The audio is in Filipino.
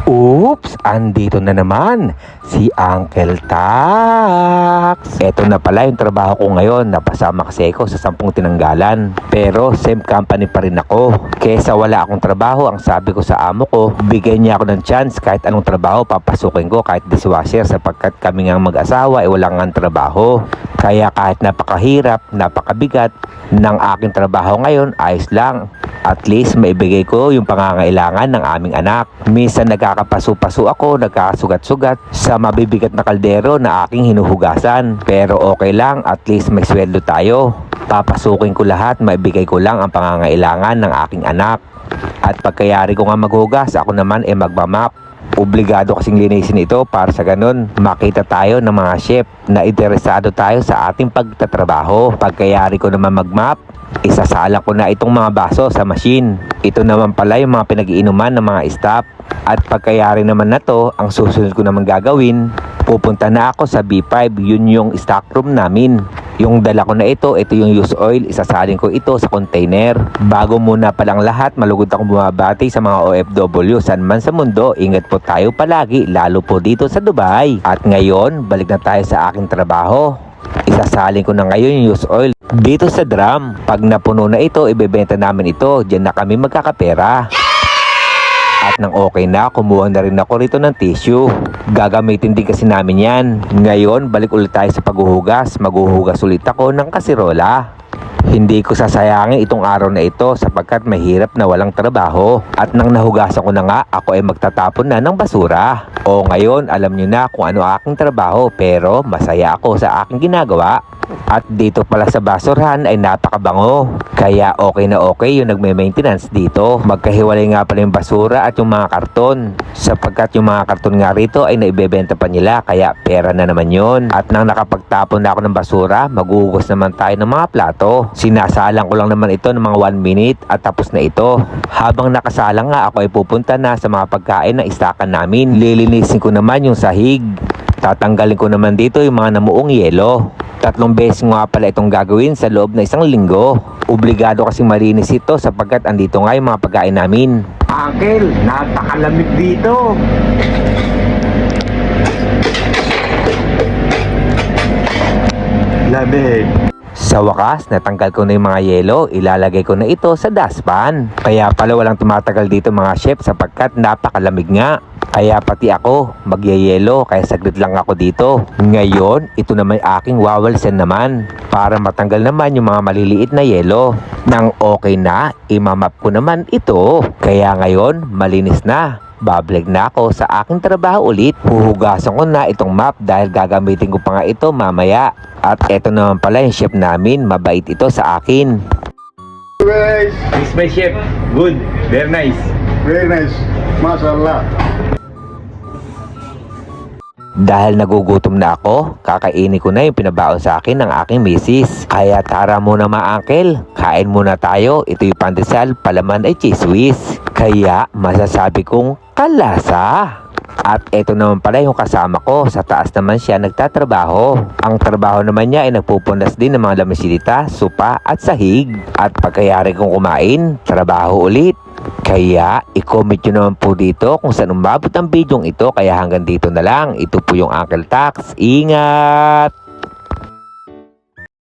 Oops! Andito na naman si Uncle Tax. Eto na pala yung trabaho ko ngayon. Napasama kasi ako sa 10 tinanggalan. Pero same company pa rin ako. Kesa wala akong trabaho, ang sabi ko sa amo ko, bigyan niya ako ng chance kahit anong trabaho papasukin ko, kahit dishwasher, sapagkat kami nga mag-asawa ay walang nga trabaho. Kaya kahit napakahirap, napakabigat ng aking trabaho ngayon, ayos lang. At least maibigay ko yung pangangailangan ng aming anak. Minsan nagkakapaso-paso ako, nagkakasugat-sugat sa mabibigat na kaldero na aking hinuhugasan. Pero okay lang, at least may sweldo tayo. Papasukin ko lahat, maibigay ko lang ang pangangailangan ng aking anak. At pagkayari ko nga maghugas, ako naman ay magmamap. Obligado kasing linisin ito para sa ganun makita tayo ng mga chef na interesado tayo sa ating pagtatrabaho. Pagkayari ko naman magmap, isasala ko na itong mga baso sa machine. Ito naman pala yung mga pinag-iinuman ng mga staff. At pagkayari naman na to, ang susunod ko naman gagawin, pupunta na ako sa B5, yun yung stock room namin. Yung dala ko na ito yung used oil, isasalin ko ito sa container. Bago muna palang lahat, malugod akong bumabati sa mga OFW saan man sa mundo. Ingat po tayo palagi, lalo po dito sa Dubai. At ngayon, balik na tayo sa aking trabaho. Isasalin ko na ngayon yung used oil dito sa drum. Pag napuno na ito, ibebenta namin ito. Diyan na kami magkakapera. At nang okay na, kumuha na rin ako rito ng tissue. Gagamitin din kasi namin yan. Ngayon, balik ulit tayo sa paghuhugas. Maghuhugas ulit ako ng kasirola. Hindi ko sasayangin itong araw na ito sapagkat mahirap na walang trabaho. At nang nahugasan ko na nga, ako ay magtatapon na ng basura. O ngayon, alam nyo na kung ano aking trabaho, pero masaya ako sa aking ginagawa. At dito pala sa basurahan ay napakabango. Kaya okay na okay yung nagme-maintenance dito. Magkahiwalay nga pala yung basura at yung mga karton. Sapagkat yung mga karton nga rito ay naibebenta pa nila, kaya pera na naman yun. At nang nakapagtapon na ako ng basura, maghuhugas naman tayo ng mga plato. Sinasalang ko lang naman ito ng mga 1 minute at tapos na ito. Habang nakasalang nga, ako ay pupunta na sa mga pagkain na istakan namin. Lilinisin ko naman yung sahig. Tatanggalin ko naman dito yung mga namuong yelo. 3 beses nga pala itong gagawin sa loob na 1 linggo. Obligado kasing malinis ito sapagkat andito nga yung mga pagkain namin. Uncle, napakalamig dito. Lamig. Sa wakas, natanggal ko na yung mga yelo, ilalagay ko na ito sa dustpan. Kaya pala walang tumatagal dito mga chef sapagkat napakalamig nga. Kaya pati ako, magyayelo, kaya saglit lang ako dito. Ngayon, ito naman aking wawalsan naman para matanggal naman yung mga maliliit na yelo. Nang okay na, imamap ko naman ito. Kaya ngayon, malinis na. Babalik na ako sa aking trabaho ulit. Huhugasan ko na itong map dahil gagamitin ko pa nga ito mamaya. At eto naman pala yung chef namin, mabait ito sa akin. Guys, This my chef, good, very nice. very nice. Mashallah. Dahil nagugutom na ako, kakainin ko na yung pinabaon sa akin ng aking misis. Kaya tara muna mga uncle, kain muna tayo. Ito yung pandesal, palaman ay cheese whiz. Kaya masasabi kong kalasa. At eto naman pala yung kasama ko, sa taas naman siya nagtatrabaho. Ang trabaho naman niya ay nagpupunas din ng mga lamisilita, supa at sahig. At pagkayari kong kumain, trabaho ulit. Kaya i-comment nyo naman po dito kung saan umabot ang bidyong ito. Kaya hanggang dito na lang, ito po yung Uncle Tax. Ingat!